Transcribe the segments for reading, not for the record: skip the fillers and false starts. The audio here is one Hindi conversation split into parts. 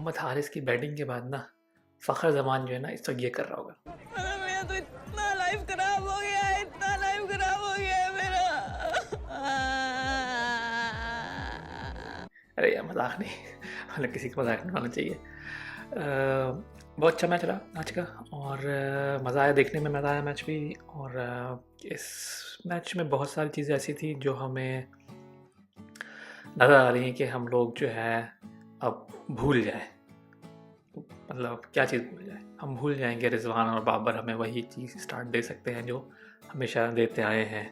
मोहम्मद हारिस की बैटिंग के बाद ना फ़खर जमान जो है ना इस वक्त ये कर रहा होगा। अरे मेरा तो इतना लाइफ खराब हो गया है, इतना लाइफ खराब हो गया है मेरा। अरे यार मजाक नहीं मतलब किसी को मजाक नहीं होना चाहिए। बहुत अच्छा मैच रहा आज का और मज़ा आया देखने में, मज़ा आया मैच भी। और इस मैच में बहुत सारी चीज़ें ऐसी थी जो हमें नज़र आ रही हैं कि हम लोग जो है अब भूल जाएं। मतलब क्या चीज़ भूल जाए, हम भूल जाएंगे रिजवान और बाबर हमें वही चीज़ स्टार्ट दे सकते हैं जो हमेशा देते आए हैं।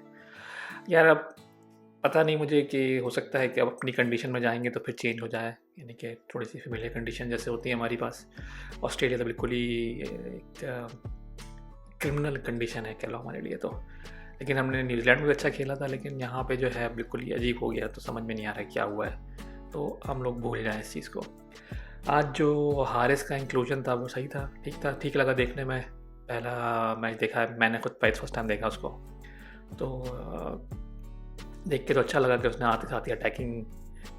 यार अब पता नहीं मुझे कि हो सकता है कि अब अपनी कंडीशन में जाएंगे तो फिर चेंज हो जाए, यानी कि थोड़ी सी फेमिलियर कंडीशन जैसे होती है हमारी पास। ऑस्ट्रेलिया तो बिल्कुल ही एक क्रिमिनल कंडीशन है कह लो हमारे लिए तो। लेकिन हमने न्यूजीलैंड में भी अच्छा खेला था, लेकिन यहाँ पे जो है बिल्कुल ही अजीब हो गया, तो समझ में नहीं आ रहा क्या हुआ है। तो हम लोग भूल जाएं इस चीज़ को। आज जो हारिस का इंक्लूजन था वो सही था, ठीक लगा देखने में। पहला मैच देखा है मैंने खुद, फर्स्ट टाइम देखा उसको, तो देख के तो अच्छा लगा कि उसने आते साथ ही अटैकिंग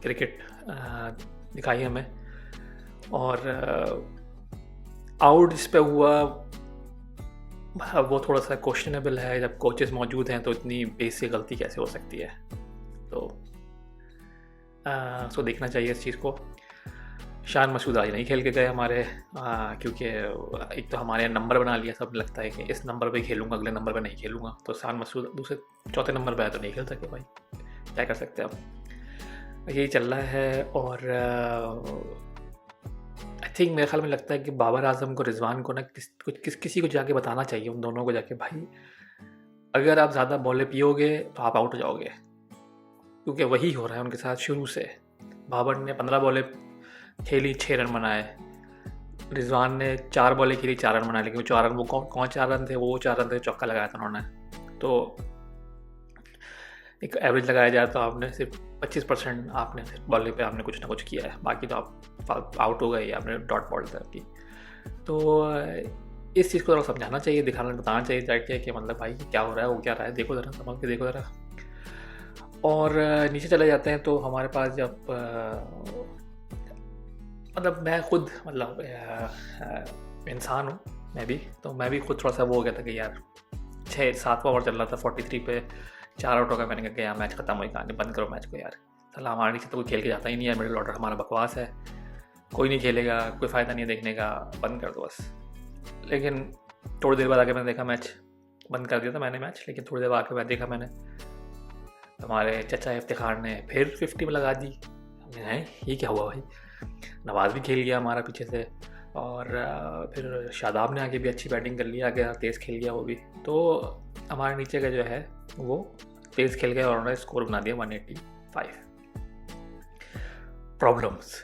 क्रिकेट दिखाई हमें। और आउट इस पे हुआ वो थोड़ा सा क्वेश्चनेबल है, जब कोचेस मौजूद हैं तो इतनी बेसिक गलती कैसे हो सकती है। तो सो देखना चाहिए इस चीज़ को। शान मसूद आज नहीं खेल के गए हमारे, क्योंकि एक तो हमारे नंबर बना लिया, सब लगता है कि इस नंबर पे खेलूंगा, अगले नंबर पे नहीं खेलूंगा। तो शान मसूद दूसरे चौथे नंबर पे आया तो नहीं खेल सके भाई, क्या कर सकते हैं अब, यही चल रहा है। और आई थिंक मेरे ख्याल में लगता है कि बाबर आजम को, रिजवान को ना किसी को जाके बताना चाहिए, उन दोनों को जाके, भाई अगर आप ज़्यादा बॉलें पियोगे तो आप आउट हो जाओगे, क्योंकि वही हो रहा है उनके साथ शुरू से। बाबर ने 15 बॉलें खेली, 6 रन बनाए। रिजवान ने 4 बॉलें खेली, 4 रन बनाए, लेकिन वो 4 रन, वो कौन 4 रन थे, वो 4 रन थे, चौका लगाया था उन्होंने। तो एक एवरेज लगाया जाए तो आपने सिर्फ 25% आपने बॉलिंग पे आपने कुछ ना कुछ किया है, बाकी तो आप आउट हो गए या आपने डॉट बॉल तक की। तो इस चीज़ को थोड़ा समझाना चाहिए, दिखाना, बताना चाहिए जाके कि मतलब भाई क्या हो रहा है, वो क्या रहा है, देखो ज़रा, संभल के देखो ज़रा। और नीचे चले जाते हैं तो हमारे पास जब मतलब मैं खुद मतलब इंसान हूँ मैं भी, तो मैं भी खुद थोड़ा सा वो हो गया था कि यार 6-7वां ओवर चल रहा था, 43 पे 4 आउट हो गया। मैंने कहा कि यार मैच खत्म हुई, कहानी बंद करो मैच को यार, साला हमारे नीचे तो कोई खेल के जाता ही नहीं है, मिडिल ऑर्डर हमारा बकवास है, कोई नहीं खेलेगा, कोई फ़ायदा नहीं है देखने का, बंद कर दो बस। लेकिन थोड़ी देर बाद आके मैंने देखा, मैच बंद कर दिया था मैंने मैच, लेकिन थोड़ी देर बाद आके मैं देखा मैंने हमारे चचा इफ्तिखार ने फिर 50 में लगा दी। हमने ये क्या हुआ भाई, नवाज़ भी खेल गया हमारा पीछे से, और फिर शादाब ने आगे भी अच्छी बैटिंग कर लिया, आगे तेज़ खेल गया वो भी। तो हमारे नीचे का जो है वो तेज़ खेल गया और उन्होंने स्कोर बना दिया 185। प्रॉब्लम्स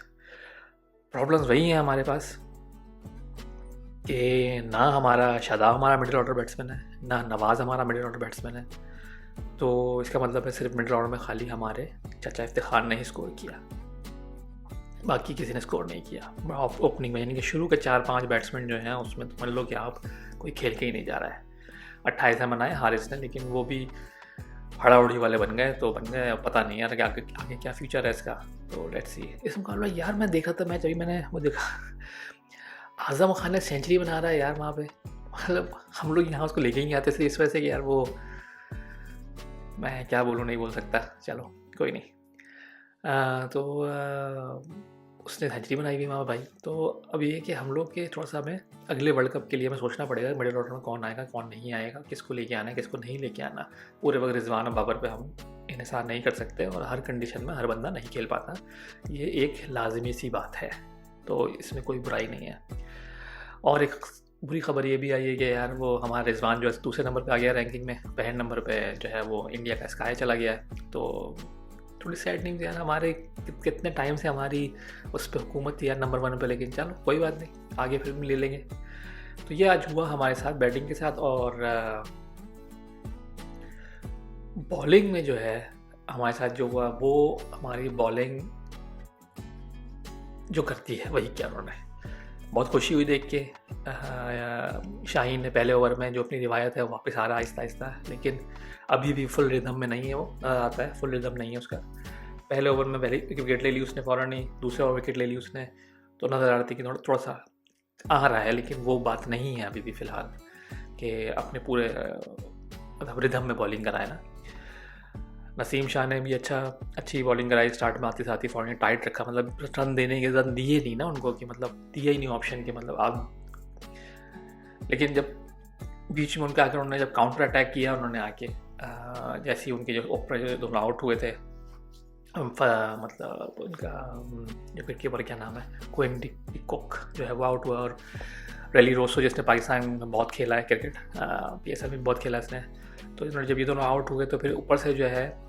वही हैं हमारे पास कि ना हमारा शादाब हमारा मिडिल ऑर्डर बैट्समैन है, ना नवाज़ हमारा मिडिल ऑर्डर बैट्समैन है। तो इसका मतलब है सिर्फ मिडिल ऑर्डर में खाली हमारे चचा इफ्तिखार ने ही स्कोर किया, बाकी किसी ने स्कोर नहीं किया ओपनिंग में। यानी कि शुरू के 4-5 बैट्समैन जो हैं उसमें तो मान लो कि आप कोई खेल के ही नहीं जा रहा है। 28 रन बनाए हारिस ने, लेकिन वो भी हड़ाउड़ी वाले बन गए, तो बन गए, पता नहीं यार आगे क्या फ्यूचर है इसका। तो लेट्स सी। इस मुकाबला यार मैं देखा था मैच, अभी मैंने वो देखा, आज़म खान ने सेंचुरी बना रहा है यार वहाँ पे। मतलब हम लोग यहाँ उसको लेके ही नहीं आते थे इस वजह से कि यार वो, मैं क्या बोलूँ, नहीं बोल सकता, चलो कोई नहीं। उसने सेंचुरी बनाई हुई वहाँ भाई। तो अब ये कि हम लोग के थोड़ा सा हमें अगले वर्ल्ड कप के लिए हमें सोचना पड़ेगा मिडिल ऑर्डर में कौन आएगा कौन नहीं आएगा, किसको लेके आना है किसको नहीं लेके आना। पूरे वक्त रिजवान और बाबर पे हम इन्हिसार नहीं कर सकते, और हर कंडीशन में हर बंदा नहीं खेल पाता, ये एक लाजमी सी बात है, तो इसमें कोई बुराई नहीं है। और एक बुरी खबर ये भी आई है कि यार वो हमारा रिजवान जो है दूसरे नंबर पे आ गया रैंकिंग में, पहले नंबर पे जो है वो इंडिया का स्काई चला गया है। तो थोड़ी सैड न्यूज़ यार, हमारे कितने टाइम से हमारी उस पर हुकूमत थी यार नंबर 1 पे, लेकिन चलो कोई बात नहीं, आगे फिर ले लेंगे। तो ये आज हुआ हमारे साथ बैटिंग के साथ। और बॉलिंग में जो है हमारे साथ जो हुआ, वो हमारी बॉलिंग जो करती है वही क्या उन्होंने, बहुत खुशी हुई देख के। शाहीन ने पहले ओवर में जो अपनी रिवायत है वापस आ रहा है आहिस्ता आहिस्ता, लेकिन अभी भी फुल रिदम में नहीं है, वो आता है फुल रिदम नहीं है उसका। पहले ओवर में पहले विकेट ले ली उसने फ़ौरन ही, दूसरे ओवर विकेट ले ली उसने, तो नज़र आ रही थी कि थोड़ा सा आ रहा है, लेकिन वो बात नहीं है अभी भी फ़िलहाल कि अपने पूरे मतलब रिदम में बॉलिंग कराए ना। नसीम शाह ने भी अच्छी बॉलिंग कराई, स्टार्ट में आते साथ ही फॉरन ने टाइट रखा, मतलब रन देने के रन दिए नहीं ना उनको, कि मतलब दिया ही नहीं ऑप्शन के मतलब आप। लेकिन जब बीच में उनके आकर उन्होंने जब काउंटर अटैक किया उन्होंने आके, जैसे ही उनके जो ओपनर जो दोनों आउट हुए थे, मतलब उनका जो विकेट कीपर क्या नाम है, क्विन डिकॉक जो है वो आउट हुआ, और रेली रोसो जिसने पाकिस्तान में बहुत खेला है क्रिकेट, PSL में बहुत खेला इसने, तो इन्होंने जब ये दोनों आउट हुए तो फिर ऊपर से जो है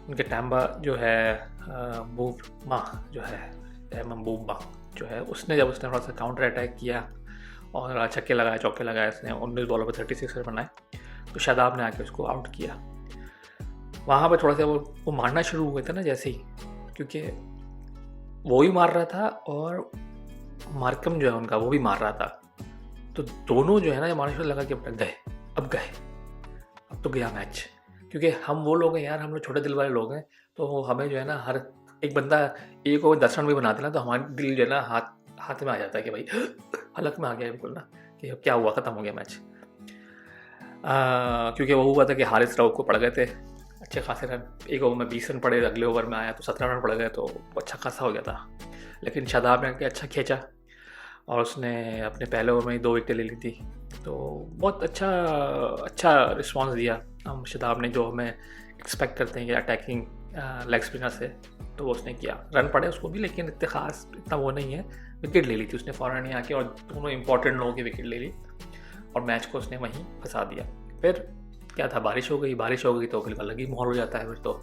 उनके टैम्बा जो है बूमा जो है महबूबा जो है, उसने थोड़ा सा काउंटर अटैक किया और छक्के लगाए चौके लगाए, इसने 19 बॉलों पर 36 रन बनाए, तो शादाब ने आके उसको आउट किया। वहाँ पर थोड़ा सा वो मारना शुरू हुए थे ना जैसे ही, क्योंकि वो भी मार रहा था और मार्कम जो है उनका वो भी मार रहा था, तो दोनों जो है ना मारना शुरू लगा कि अब तो गया मैच। क्योंकि हम वो लोग हैं यार, हम लोग छोटे दिल वाले लोग हैं, तो हमें जो है ना हर एक बंदा एक और 10 रन भी बनाते ना तो हमारे दिल जो है ना हाथ में आ जाता है कि भाई हलक में आ गया बिल्कुल ना, कि अब क्या हुआ, ख़त्म हो गया मैच। क्योंकि वो हुआ था कि हारिस राउफ को पड़ गए थे अच्छे खासे रन, एक ओवर में 20 रन पड़े, अगले ओवर में आया तो 17 रन पड़ गए, तो अच्छा खासा हो गया था। लेकिन शादाब ने अच्छा खींचा और उसने अपने पहले ओवर में ही 2 विकेटें ले ली थी, तो बहुत अच्छा रिस्पांस दिया हम शादाब ने, जो हमें एक्सपेक्ट करते हैं कि अटैकिंग लेग स्पिनर से, तो वो उसने किया। रन पड़े उसको भी, लेकिन इतने खास इतना वो नहीं है, विकेट ले ली थी उसने फ़ौरन ही आके, और दोनों इंपॉर्टेंट लोगों की विकेट ले ली और मैच को उसने वहीं फंसा दिया। फिर क्या था, बारिश हो गई तो बिल्कुल अलग ही माहौल हो जाता है, फिर तो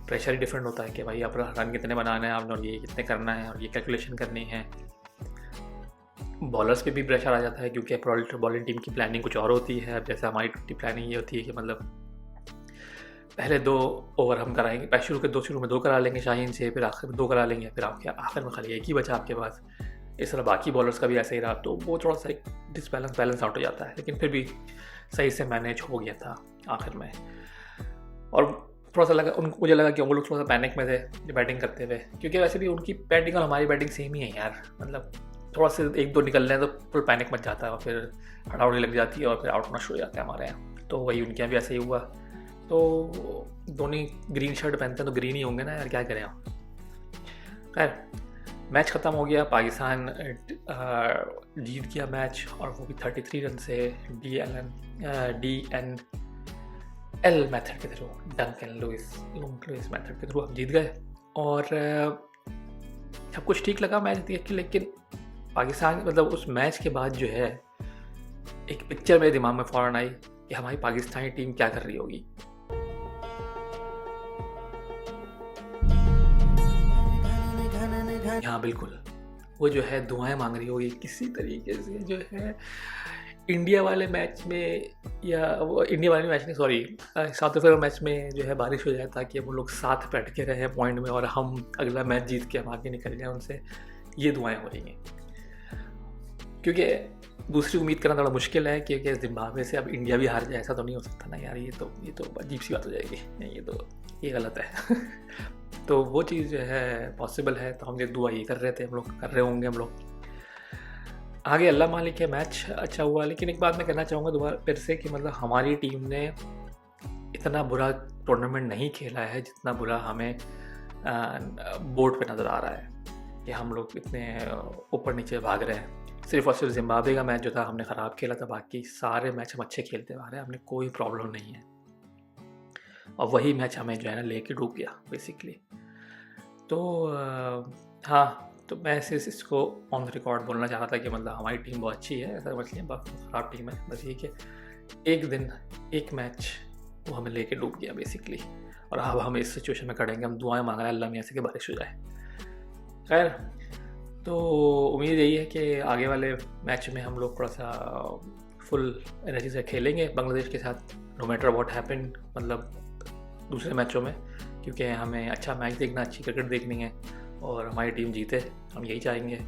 प्रेशर ही डिफरेंट होता है कि भाई अब रन कितने बनाने हैं आपने और ये कितने करना है और ये कैलकुलेशन करनी है। बॉलर्स पे भी प्रेशर आ जाता है, क्योंकि बॉलिंग टीम की प्लानिंग कुछ और होती है। अब जैसे हमारी टी प्लानिंग ये होती है कि मतलब पहले 2 ओवर हम कराएंगे, शुरू में 2 करा लेंगे शाहीन से, फिर आखिर में 2 करा लेंगे, फिर आखिर में खाली एक ही बचा आपके पास। इस तरह बाकी बॉलर्स का भी ऐसा ही रहा, तो वो थोड़ा सा एक बैलेंस आउट हो जाता है, लेकिन फिर भी सही से मैनेज हो गया था आखिर में। और थोड़ा सा मुझे लगा कि वो लोग थोड़ा सा पैनिक में थे बैटिंग करते हुए, क्योंकि वैसे भी उनकी बैटिंग और हमारी बैटिंग सेम ही है यार, मतलब थोड़ा सा 1-2 निकल रहे हैं तो फुल पैनिक मच जाता है और फिर हड़ाउड़ी लग जाती है और फिर आउट होना शुरू हो जाता है हमारे यहाँ। तो वही उनके यहाँ भी ऐसे ही हुआ, तो दोनों ग्रीन शर्ट पहनते हैं तो ग्रीन ही होंगे ना यार, क्या करें आप। खैर मैच ख़त्म हो गया, पाकिस्तान जीत गया मैच, और वो भी 33 रन से DNL मेथड के थ्रू, डंकन लुइस मेथड के थ्रू हम जीत गए। और सब कुछ ठीक लगा मैच देख के, लेकिन पाकिस्तान मतलब उस मैच के बाद जो है एक पिक्चर मेरे दिमाग में फ़ौरन आई कि हमारी पाकिस्तानी टीम क्या कर रही होगी। हाँ बिल्कुल, वो जो है दुआएं मांग रही होगी किसी तरीके से, जो है इंडिया वाले मैच में, या वो इंडिया वाले मैच नहीं सॉरी साउथ अफ्रीका मैच में जो है बारिश हो जाए, ताकि वो लोग साथ बैठ के रहे पॉइंट में और हम अगला मैच जीत के हम आगे निकल जाए उनसे, ये दुआएं हो रही हैं। क्योंकि दूसरी उम्मीद करना थोड़ा मुश्किल है, क्योंकि जिम्बाब्वे से अब इंडिया भी हार जाए ऐसा तो नहीं हो सकता ना यार, ये तो अजीब सी बात हो जाएगी, ये गलत है तो वो चीज़ जो है पॉसिबल है, तो हम ये दुआ ये कर रहे थे, हम लोग कर रहे होंगे हम लोग आगे, अल्लाह मालिक है। मैच अच्छा हुआ, लेकिन एक बात मैं कहना चाहूँगा दोबारा फिर से कि मतलब हमारी टीम ने इतना बुरा टूर्नामेंट नहीं खेला है जितना बुरा हमें बोर्ड पे नज़र आ रहा है कि हम लोग इतने ऊपर नीचे भाग रहे हैं। सिर्फ और सिर्फ जिम्बाब्वे का मैच जो था हमने ख़राब खेला था, बाकी सारे मैच हम अच्छे खेलते आ रहे हैं, हमने कोई प्रॉब्लम नहीं है। और वही मैच हमें जो है ना लेके डूब गया बेसिकली। तो हाँ, तो मैं सिर्फ इसको ऑन द रिकॉर्ड बोलना चाह रहा था कि मतलब हमारी टीम बहुत अच्छी है, ऐसा समझ लिया, ख़राब टीम है बस ये कि एक दिन एक मैच वो हमें लेके डूब गया बेसिकली। और अब हम इस सिचुएशन में खड़ेंगे, हम दुआएं मांग रहे हैं अल्लाह मियां से कि बारिश हो जाए। खैर, तो उम्मीद यही है कि आगे वाले मैच में हम लोग थोड़ा सा फुल एनर्जी से खेलेंगे बांग्लादेश के साथ, नो मैटर व्हाट हैपन, मतलब दूसरे मैचों में, क्योंकि हमें अच्छा मैच देखना, अच्छी क्रिकेट देखनी है और हमारी टीम जीते, हम यही चाहेंगे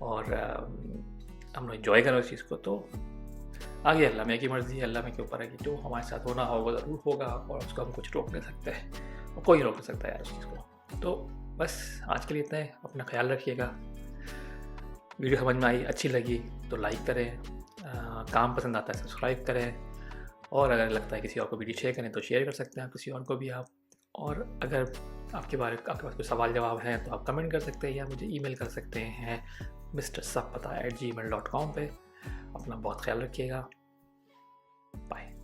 और हम लोग इन्जॉय करें उस चीज़ को। तो आगे अल्लाह में की मर्ज़ी है, अल्लाह में के ऊपर है कि जो हमारे साथ होना होगा ज़रूर होगा और उसको हम कुछ रोक नहीं सकते हैं और कोई रोक नहीं सकता है यार उस चीज़ को। तो बस आज के लिए इतना है, अपना ख्याल रखिएगा, वीडियो समझ में आई, अच्छी लगी तो लाइक करें, काम पसंद आता है सब्सक्राइब करें, और अगर लगता है किसी और को वीडियो शेयर करें तो शेयर कर सकते हैं किसी और को भी आप। और अगर आपके पास कोई सवाल जवाब है तो आप कमेंट कर सकते हैं या मुझे ईमेल कर सकते हैं mrsabpata@gmail.com पे। अपना बहुत ख्याल रखिएगा। बाय।